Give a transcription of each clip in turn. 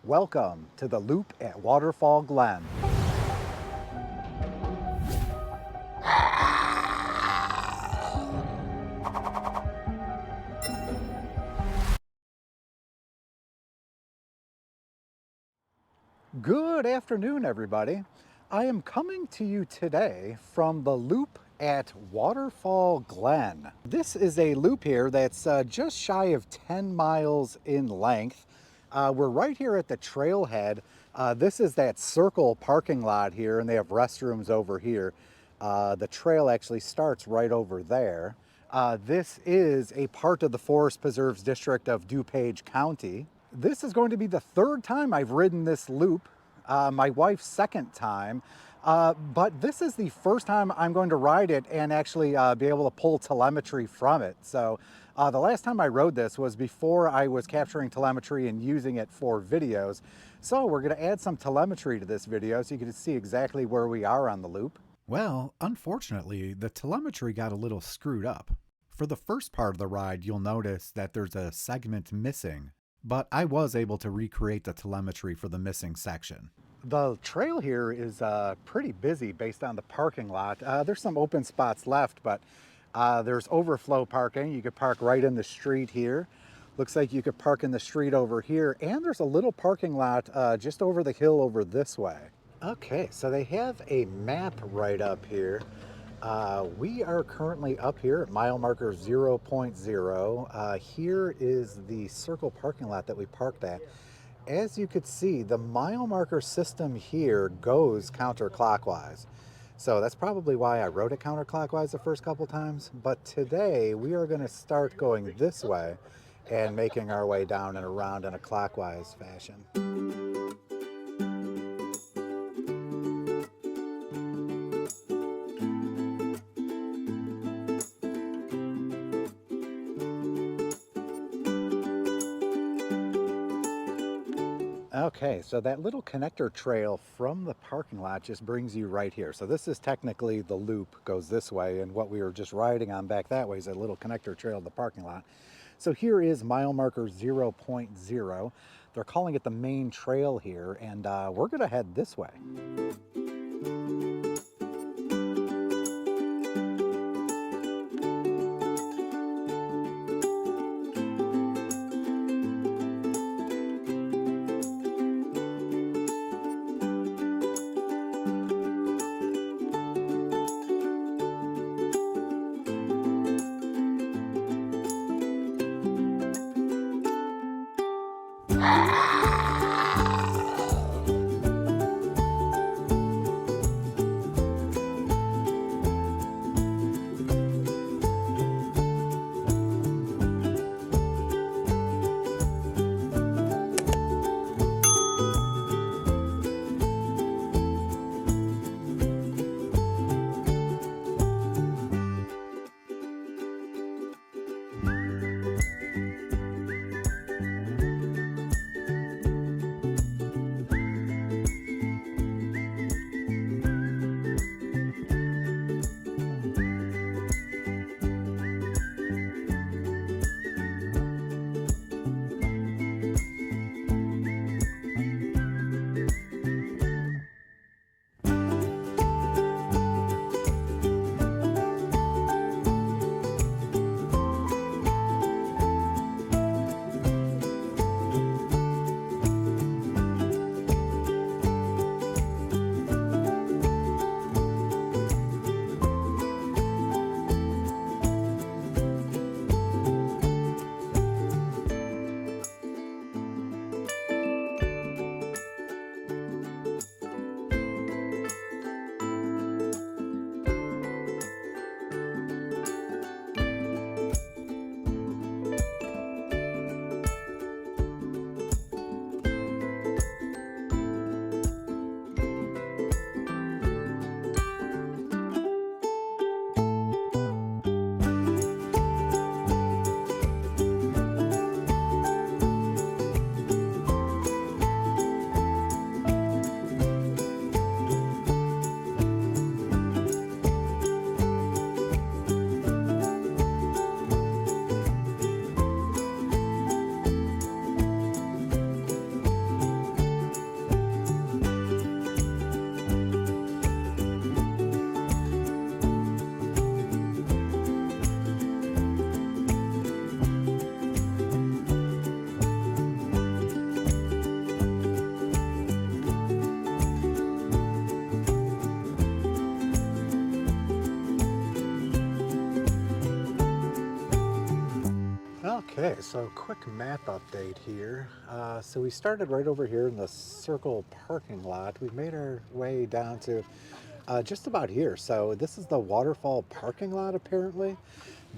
Welcome to the loop at Waterfall, Glen. Good afternoon, everybody. I am coming to you today from the loop at Waterfall, Glen. This is a loop here that's just shy of 10 miles in length. We're right here at the trailhead. This is that circle parking lot here, and they have restrooms over here. The trail actually starts right over there. This is a part of the Forest Preserves District of DuPage County. This is going to be the third time I've ridden this loop, my wife's second time, but this is the first time I'm going to ride it and actually be able to pull telemetry from it. So the last time I rode this was before I was capturing telemetry and using it for videos. So we're going to add some telemetry to this video so you can see exactly where we are on the loop. Well, unfortunately, the telemetry got a little screwed up. For the first part of the ride, you'll notice that there's a segment missing, but I was able to recreate the telemetry for the missing section. The trail here is pretty busy based on the parking lot. There's some open spots left, but there's overflow parking. You could park right in the street here. Looks like you could park in the street over here, and there's a little parking lot just over the hill over this way. Okay, so they have a map right up here. We are currently up here at mile marker 0.0. Here is the circle parking lot that we parked at. As you could see, the mile marker system here goes counterclockwise. So that's probably why I rode it counterclockwise the first couple times. But today we are going to start going this way and making our way down and around in a clockwise fashion. Okay, so that little connector trail from the parking lot just brings you right here. So this is technically the loop, goes this way, and what we were just riding on back that way is a little connector trail to the parking lot. So here is mile marker 0.0. They're calling it the main trail here, and we're gonna head this way. Okay, so quick map update here. So we started right over here in the circle parking lot. We've made our way down to just about here. So this is the Waterfall parking lot apparently.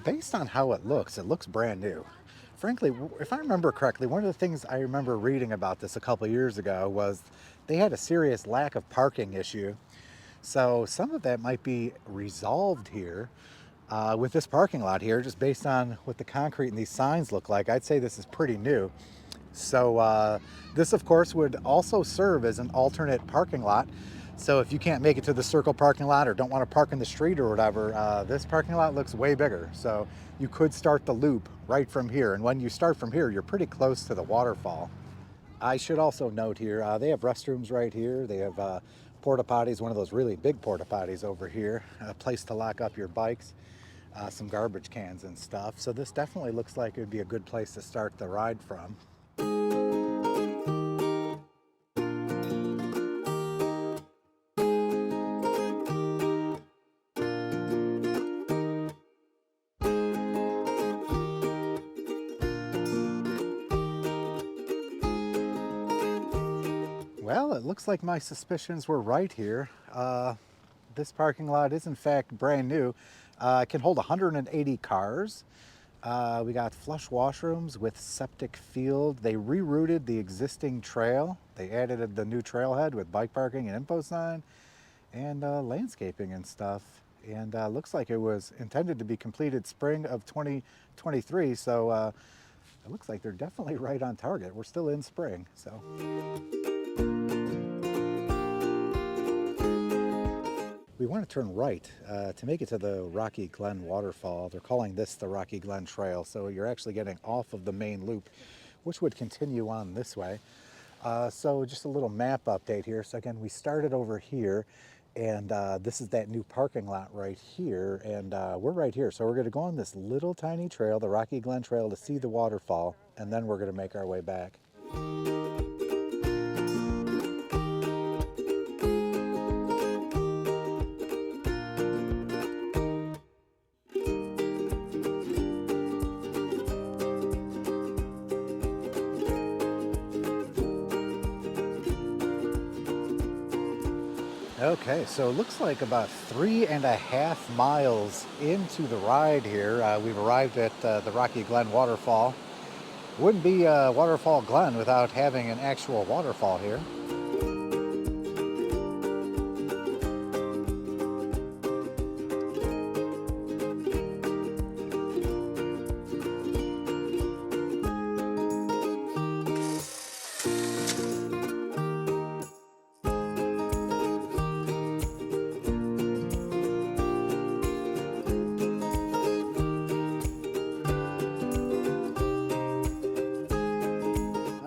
Based on how it looks brand new. Frankly, if I remember correctly, one of the things I remember reading about this a couple years ago was they had a serious lack of parking issue. So some of that might be resolved here with this parking lot here, just based on what the concrete and these signs look like. I'd say this is pretty new. So this, of course, would also serve as an alternate parking lot. So if you can't make it to the circle parking lot or don't want to park in the street or whatever, this parking lot looks way bigger. So you could start the loop right from here. And when you start from here, you're pretty close to the waterfall. I should also note here, they have restrooms right here. They have porta potties, one of those really big porta potties over here, a place to lock up your bikes, some garbage cans and stuff. So this definitely looks like it would be a good place to start the ride from. Well, it looks like my suspicions were right here. This parking lot is in fact brand new. It can hold 180 cars. We got flush washrooms with septic field. They rerouted the existing trail. They added the new trailhead with bike parking and info sign and landscaping and stuff. And looks like it was intended to be completed spring of 2023. So it looks like they're definitely right on target. We're still in spring, so. We want to turn right to make it to the Rocky Glen waterfall. They're calling this the Rocky Glen Trail, so you're actually getting off of the main loop, which would continue on this way. So just a little map update here. So again, we started over here, and this is that new parking lot right here, and we're right here. So we're going to go on this little tiny trail, the Rocky Glen Trail, to see the waterfall, and then we're going to make our way back. Okay, so it looks like about 3.5 miles into the ride here. We've arrived at the Rocky Glen waterfall. Wouldn't be Waterfall Glen without having an actual waterfall here.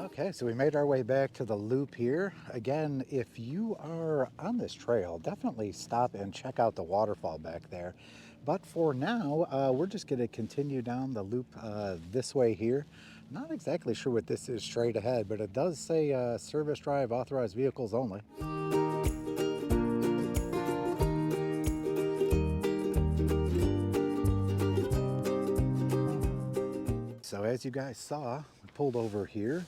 Okay, so we made our way back to the loop here. Again, if you are on this trail, definitely stop and check out the waterfall back there. But for now, we're just going to continue down the loop this way here. Not exactly sure what this is straight ahead, but it does say service drive authorized vehicles only. So as you guys saw, we pulled over here.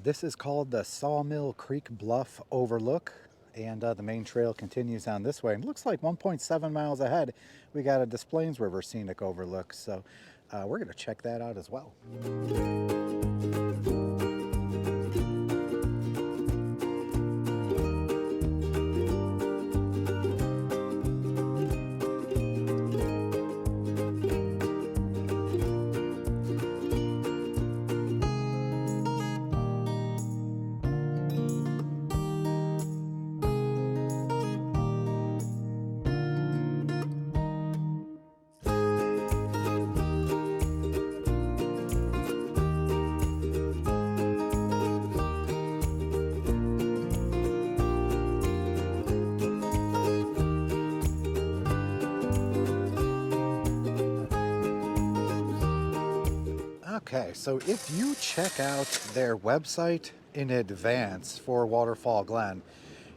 This is called the Sawmill Creek Bluff Overlook, and the main trail continues on this way. And it looks like 1.7 miles ahead, we got a Des Plaines River Scenic Overlook, so we're going to check that out as well. Okay, so if you check out their website in advance for Waterfall Glen,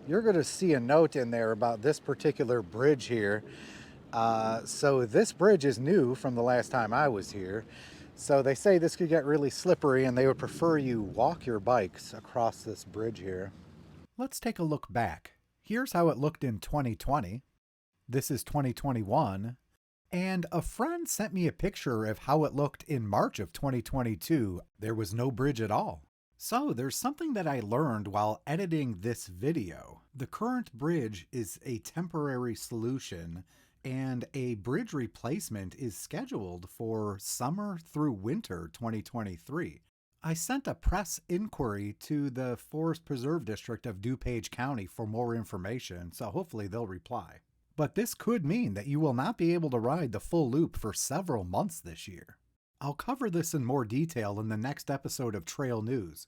you're going to see a note in there about this particular bridge here. So this bridge is new from the last time I was here. So they say this could get really slippery and they would prefer you walk your bikes across this bridge here. Let's take a look back. Here's how it looked in 2020. This is 2021. And a friend sent me a picture of how it looked in March of 2022. There was no bridge at all. So there's something that I learned while editing this video. The current bridge is a temporary solution, and a bridge replacement is scheduled for summer through winter 2023. I sent a press inquiry to the Forest Preserve District of DuPage County for more information, so hopefully they'll reply. But this could mean that you will not be able to ride the full loop for several months this year. I'll cover this in more detail in the next episode of Trail News.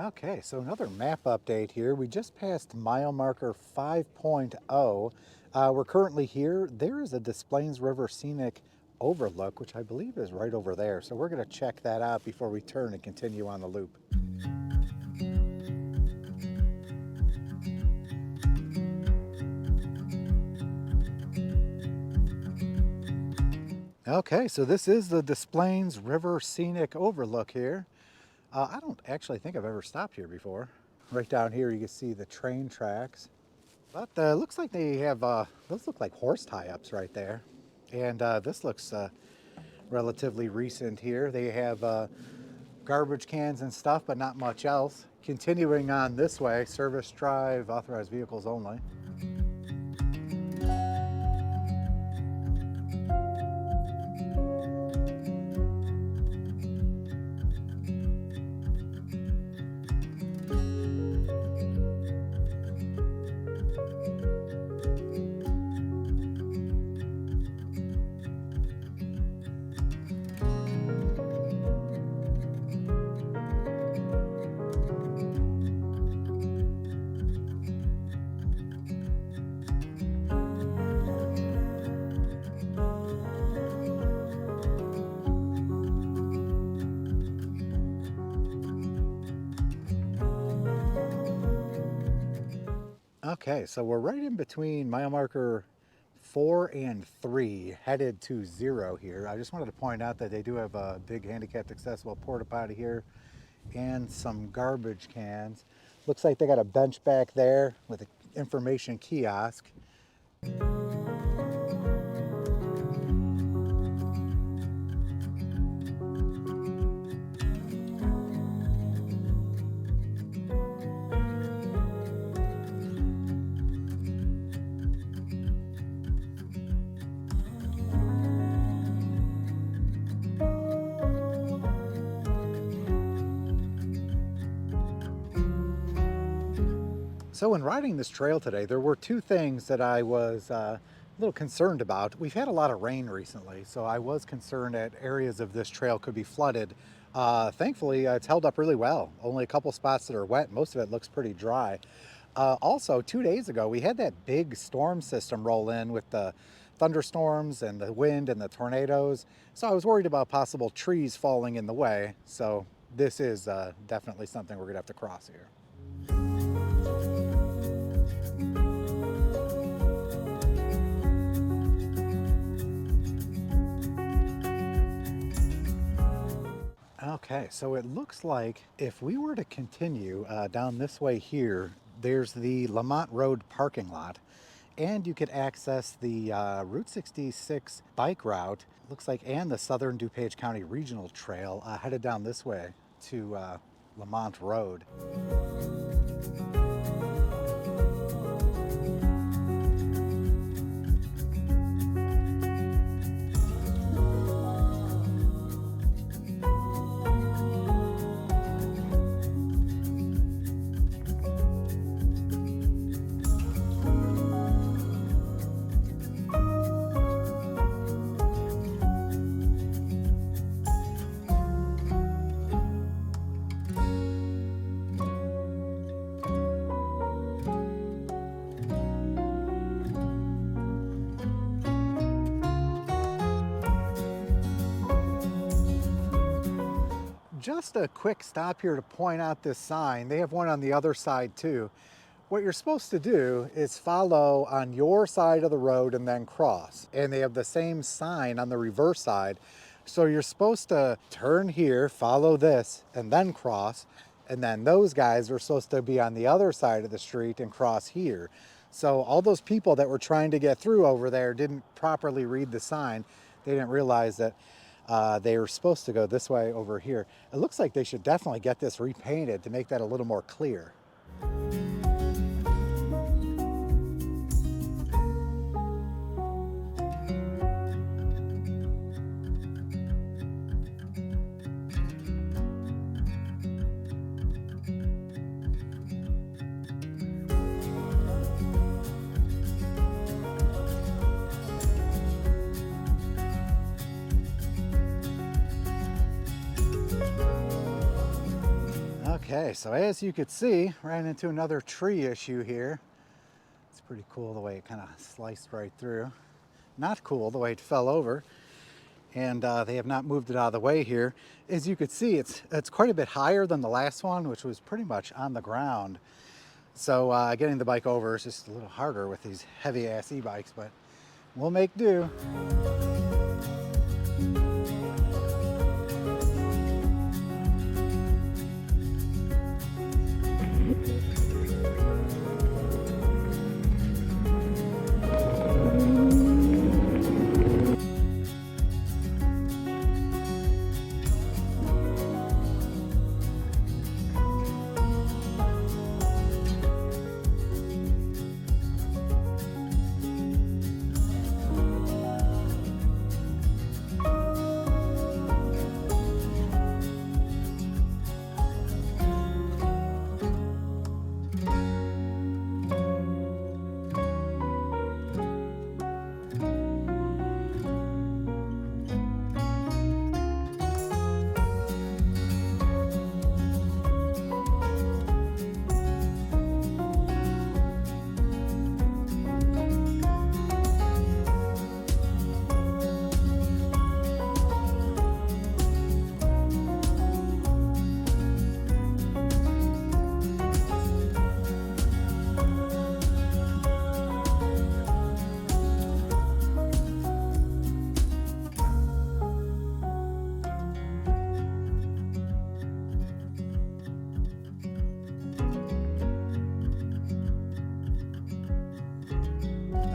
Okay, so another map update here. We just passed mile marker 5.0. We're currently here. There is a Des Plaines River Scenic Overlook, which I believe is right over there. So we're going to check that out before we turn and continue on the loop. Okay, so this is the Des Plaines River Scenic Overlook here. I don't actually think I've ever stopped here before. Right down here you can see the train tracks. But looks like they have, those look like horse tie-ups right there. And this looks relatively recent here. They have garbage cans and stuff, but not much else. Continuing on this way, service drive, authorized vehicles only. Okay, so we're right in between mile marker 4 and 3, headed to 0 here. I just wanted to point out that they do have a big handicapped accessible porta potty here and some garbage cans. Looks like they got a bench back there with an information kiosk. So when riding this trail today, there were two things that I was a little concerned about. We've had a lot of rain recently, so I was concerned that areas of this trail could be flooded. Thankfully, it's held up really well. Only a couple spots that are wet. Most of it looks pretty dry. Also, 2 days ago, we had that big storm system roll in with the thunderstorms and the wind and the tornadoes. So I was worried about possible trees falling in the way. So this is definitely something we're gonna have to cross here. Okay, so it looks like if we were to continue down this way here, there's the Lemont Road parking lot, and you could access the Route 66 bike route, looks like, and the Southern DuPage County Regional Trail headed down this way to Lemont Road. Just a quick stop here to point out this sign. They have one on the other side too. What you're supposed to do is follow on your side of the road and then cross. And they have the same sign on the reverse side. So you're supposed to turn here, follow this, and then cross. And then those guys are supposed to be on the other side of the street and cross here. So all those people that were trying to get through over there didn't properly read the sign. They didn't realize that they were supposed to go this way over here. It looks like they should definitely get this repainted to make that a little more clear. Okay, so as you could see, ran into another tree issue here. It's pretty cool the way it kind of sliced right through. Not cool the way it fell over. And they have not moved it out of the way here. As you could see, it's quite a bit higher than the last one, which was pretty much on the ground. So getting the bike over is just a little harder with these heavy ass e-bikes, but we'll make do.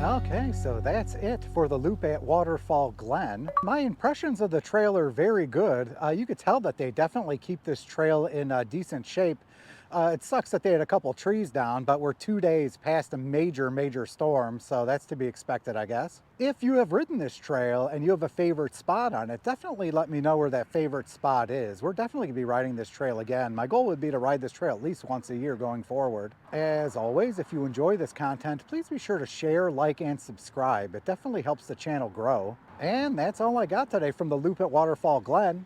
Okay, so that's it for the loop at Waterfall Glen. My impressions of the trail are very good. You could tell that they definitely keep this trail in decent shape. It sucks that they had a couple trees down, but we're 2 days past a major storm, so that's to be expected, I guess. If you have ridden this trail and you have a favorite spot on it, definitely let me know where that favorite spot is. We're definitely gonna be riding this trail again. My goal would be to ride this trail at least once a year going forward. As always, if you enjoy this content, please be sure to share, like, and subscribe. It definitely helps the channel grow. And that's all I got today from the loop at Waterfall Glen.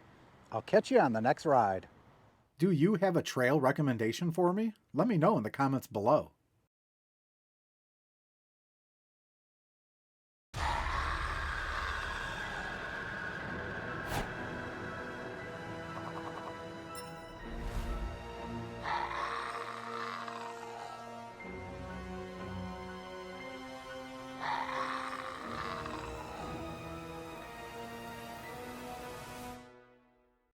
I'll catch you on the next ride. Do you have a trail recommendation for me? Let me know in the comments below.